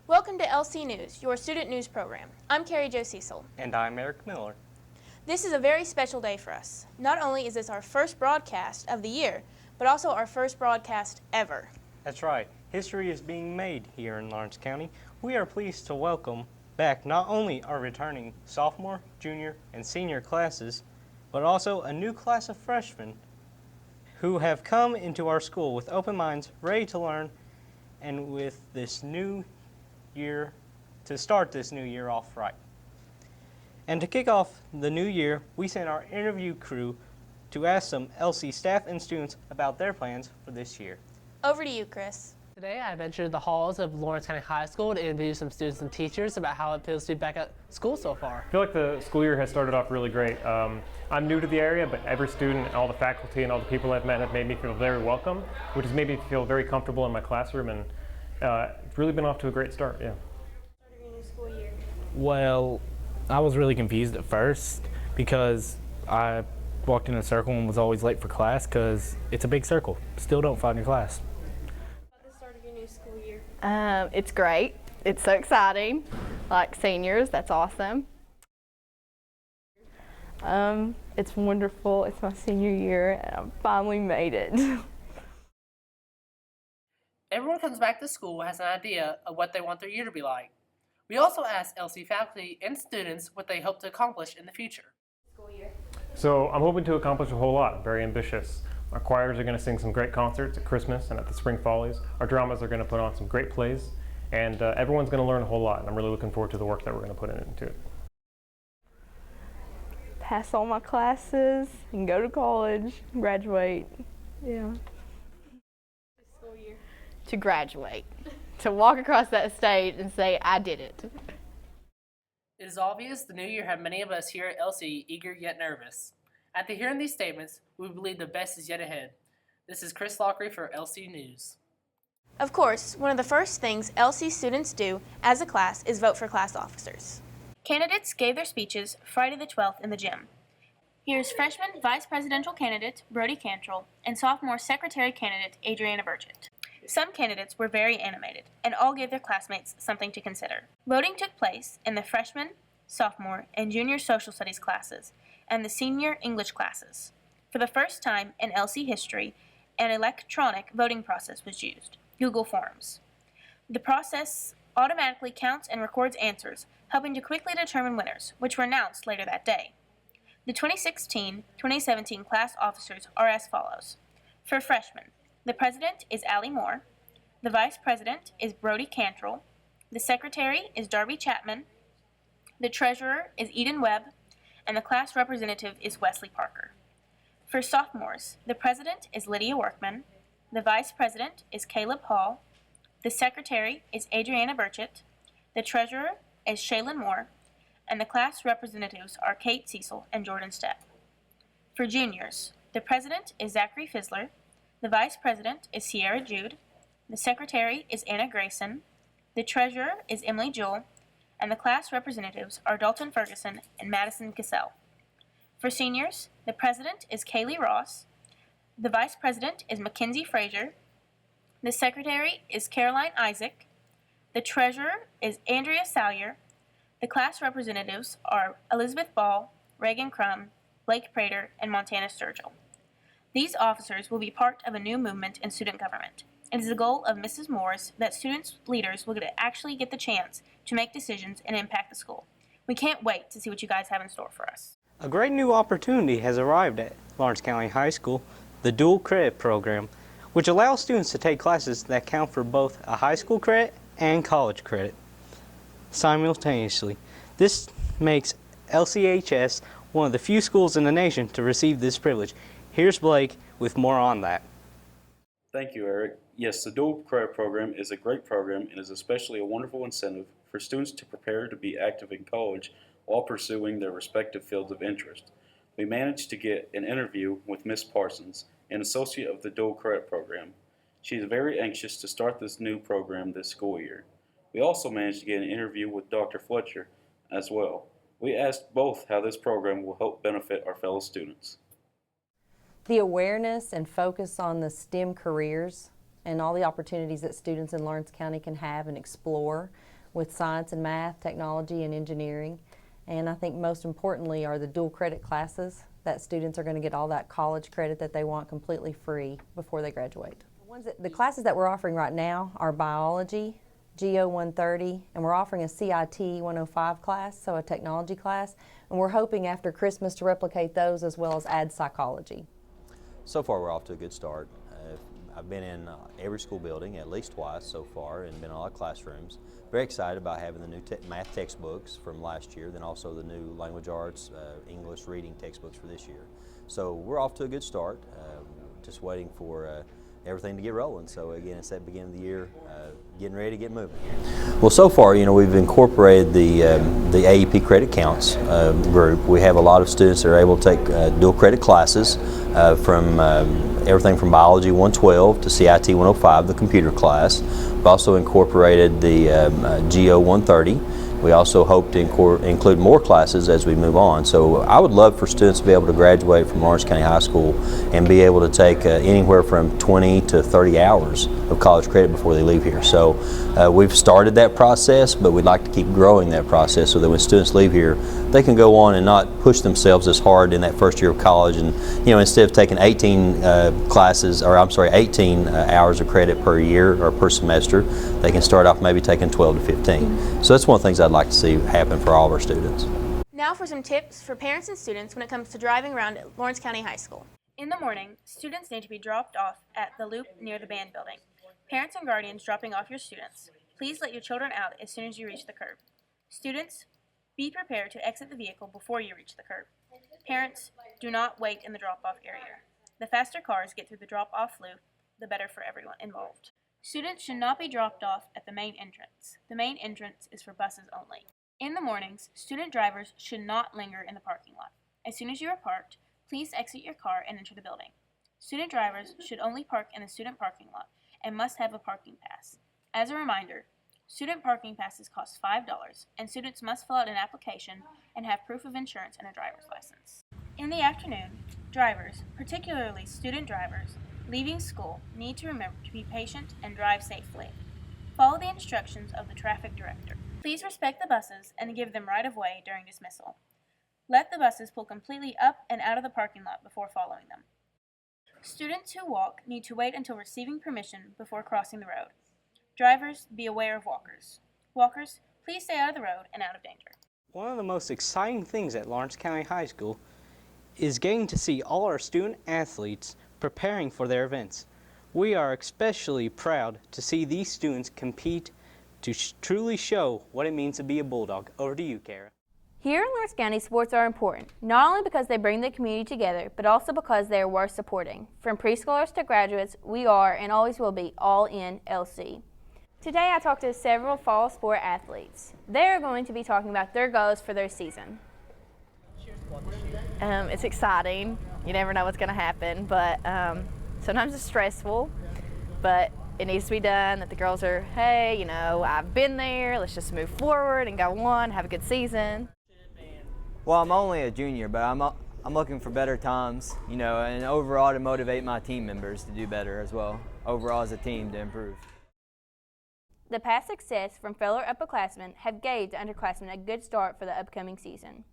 Welcome to LC News, your student news program. I'm Carrie Jo Cecil. And I'm Eric Miller. This is a very special day for us. Not only is this our first broadcast of the year, but also our first broadcast ever. That's right. History is being made here in Lawrence County. We are pleased to welcome back not only our returning sophomore, junior, and senior classes, but also a new class of freshmen who have come into our school with open minds, ready to learn, and with this new year, to start this new year off right. And to kick off the new year, we sent our interview crew to ask some LC staff and students about their plans for this year. Over to you, Chris. Today I ventured the halls of Lawrence County High School to interview some students and teachers about how it feels to be back at school so far. I feel like the school year has started off really great. I'm new to the area, but every student and all the faculty and all the people I've met have made me feel very welcome, which has made me feel very comfortable in my classroom, and it's really been off to a great start. Yeah. Well, I was really confused at first because I walked in a circle and was always late for class because it's a big circle. Still don't find your class. The start of your new school year. It's great. It's so exciting. Like seniors, that's awesome. It's wonderful. It's my senior year and I finally made it. Everyone comes back to school has an idea of what they want their year to be like. We also asked LC faculty and students what they hope to accomplish in the future. So I'm hoping to accomplish a whole lot. I'm very ambitious. Our choirs are going to sing some great concerts at Christmas and at the Spring Follies. Our dramas are going to put on some great plays, and everyone's going to learn a whole lot. And I'm really looking forward to the work that we're going to put into it. Pass all my classes and go to college, graduate. Yeah. School year. To graduate. To walk across that stage and say, I did it. It is obvious the new year had many of us here at LC eager yet nervous. After hearing these statements, we believe the best is yet ahead. This is Chris Lockery for LC News. Of course, one of the first things LC students do as a class is vote for class officers. Candidates gave their speeches Friday the 12th in the gym. Here's freshman vice presidential candidate Brody Cantrell and sophomore secretary candidate Adriana Burchett. Some candidates were very animated and all gave their classmates something to consider. Voting took place in the freshman, sophomore, and junior social studies classes and the senior English classes. For the first time in LC history, an electronic voting process was used, Google Forms. The process automatically counts and records answers, helping to quickly determine winners, which were announced later that day. The 2016-2017 class officers are as follows. For freshmen, the president is Allie Moore, the vice president is Brody Cantrell, the secretary is Darby Chapman, the treasurer is Eden Webb, and the class representative is Wesley Parker. For sophomores, the president is Lydia Workman, the vice president is Caleb Hall, the secretary is Adriana Burchett, the treasurer is Shaylin Moore, and the class representatives are Kate Cecil and Jordan Stepp. For juniors, the president is Zachary Fizzler, the vice president is Sierra Jude, the secretary is Anna Grayson, the treasurer is Emily Jewell, and the class representatives are Dalton Ferguson and Madison Cassell. For seniors, the president is Kaylee Ross, the vice president is Mackenzie Frazier, the secretary is Caroline Isaac, the treasurer is Andrea Salyer, the class representatives are Elizabeth Ball, Reagan Crum, Blake Prater, and Montana Sturgill. These officers will be part of a new movement in student government. It is the goal of Mrs. Moore's that students' leaders will actually get the chance to make decisions and impact the school. We can't wait to see what you guys have in store for us. A great new opportunity has arrived at Lawrence County High School, the dual credit program, which allows students to take classes that count for both a high school credit and college credit simultaneously. This makes LCHS one of the few schools in the nation to receive this privilege. Here's Blake with more on that. Thank you, Eric. Yes, the dual credit program is a great program and is especially a wonderful incentive for students to prepare to be active in college while pursuing their respective fields of interest. We managed to get an interview with Miss Parsons, an associate of the dual credit program. She is very anxious to start this new program this school year. We also managed to get an interview with Dr. Fletcher as well. We asked both how this program will help benefit our fellow students. The awareness and focus on the STEM careers and all the opportunities that students in Lawrence County can have and explore with science and math, technology and engineering. And I think most importantly are the dual credit classes that students are going to get all that college credit that they want completely free before they graduate. The classes that we're offering right now are biology, GO 130, and we're offering a CIT 105 class, so a technology class, and we're hoping after Christmas to replicate those as well as add psychology. So far we're off to a good start. I've been in every school building at least twice so far and been in a lot of classrooms. Very excited about having the new math textbooks from last year, then also the new language arts, English reading textbooks for this year. So we're off to a good start, just waiting for everything to get rolling. So again, it's that beginning of the year, getting ready to get moving. Well, so far, we've incorporated the AEP credit counts group. We have a lot of students that are able to take dual credit classes from everything from biology 112 to CIT 105, the computer class. We've also incorporated the GO 130. We also hope to include more classes as we move on. So I would love for students to be able to graduate from Lawrence County High School and be able to take anywhere from 20 to 30 hours of college credit before they leave here. So we've started that process, but we'd like to keep growing that process so that when students leave here, they can go on and not push themselves as hard in that first year of college. And instead of taking 18 18 hours of credit per year or per semester, they can start off maybe taking 12 to 15. So that's one of the things I'd like to see happen for all of our students. Now for some tips for parents and students when it comes to driving around at Lawrence County High School. In the morning, students need to be dropped off at the loop near the band building. Parents and guardians dropping off your students, please let your children out as soon as you reach the curb. Students, be prepared to exit the vehicle before you reach the curb. Parents, do not wait in the drop-off area. The faster cars get through the drop-off loop, the better for everyone involved. Students should not be dropped off at the main entrance. The main entrance is for buses only. In the mornings, student drivers should not linger in the parking lot. As soon as you are parked, please exit your car and enter the building. Student drivers should only park in the student parking lot and must have a parking pass. As a reminder, student parking passes cost $5, and students must fill out an application and have proof of insurance and a driver's license. In the afternoon, drivers, particularly student drivers, leaving school need to remember to be patient and drive safely. Follow the instructions of the traffic director. Please respect the buses and give them right of way during dismissal. Let the buses pull completely up and out of the parking lot before following them. Students who walk need to wait until receiving permission before crossing the road. Drivers, be aware of walkers. Walkers, please stay out of the road and out of danger. One of the most exciting things at Lawrence County High School is getting to see all our student athletes preparing for their events. We are especially proud to see these students compete to truly show what it means to be a Bulldog. Over to you, Kara. Here in Lawrence County, sports are important, not only because they bring the community together, but also because they are worth supporting. From preschoolers to graduates, we are and always will be all in LC. Today I talked to several fall sport athletes. They are going to be talking about their goals for their season. It's exciting. You never know what's going to happen, but sometimes it's stressful, but it needs to be done, that the girls are, hey, I've been there, let's just move forward and go on, have a good season. Well, I'm only a junior, but I'm looking for better times, and overall to motivate my team members to do better as well, overall as a team to improve. The past success from fellow upperclassmen have gave the underclassmen a good start for the upcoming season.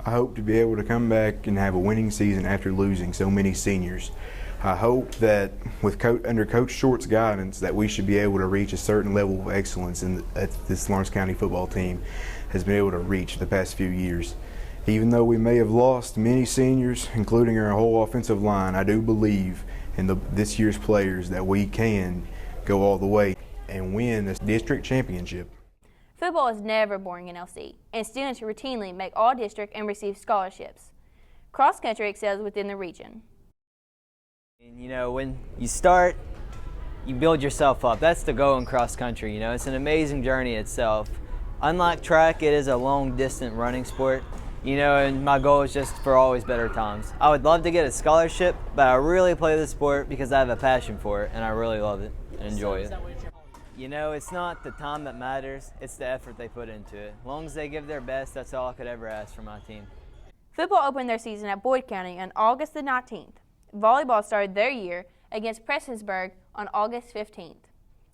I hope to be able to come back and have a winning season after losing so many seniors. I hope that under Coach Short's guidance that we should be able to reach a certain level of excellence that this Lawrence County football team has been able to reach the past few years. Even though we may have lost many seniors, including our whole offensive line, I do believe in this year's players that we can go all the way and win this district championship. Football is never boring in LC, and students routinely make all district and receive scholarships. Cross country excels within the region. When you start, you build yourself up. That's the goal in cross country. It's an amazing journey itself. Unlike track, it is a long distance running sport. And my goal is just for always better times. I would love to get a scholarship, but I really play the sport because I have a passion for it and I really love it and enjoy it. It's not the time that matters, it's the effort they put into it. As long as they give their best, that's all I could ever ask for my team. Football opened their season at Boyd County on August the 19th. Volleyball started their year against Prestonsburg on August 15th.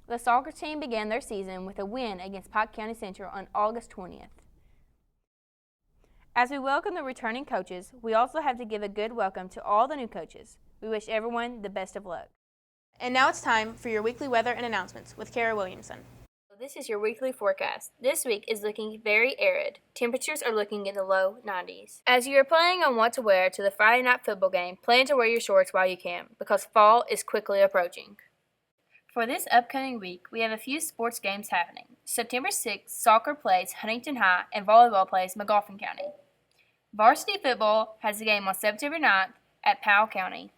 The soccer team began their season with a win against Pike County Central on August 20th. As we welcome the returning coaches, we also have to give a good welcome to all the new coaches. We wish everyone the best of luck. And now it's time for your weekly weather and announcements with Kara Williamson. This is your weekly forecast. This week is looking very arid. Temperatures are looking in the low 90s. As you are planning on what to wear to the Friday night football game, plan to wear your shorts while you can, because fall is quickly approaching. For this upcoming week, we have a few sports games happening. September 6th, soccer plays Huntington High and volleyball plays McGoffin County. Varsity football has a game on September 9th at Powell County.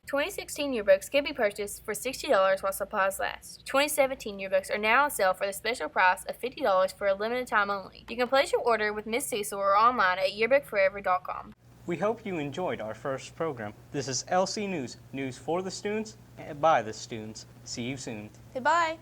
2016 yearbooks can be purchased for $60 while supplies last. 2017 yearbooks are now on sale for the special price of $50 for a limited time only. You can place your order with Miss Cecil or online at yearbookforever.com. We hope you enjoyed our first program. This is LC News, news for the students and by the students. See you soon. Goodbye.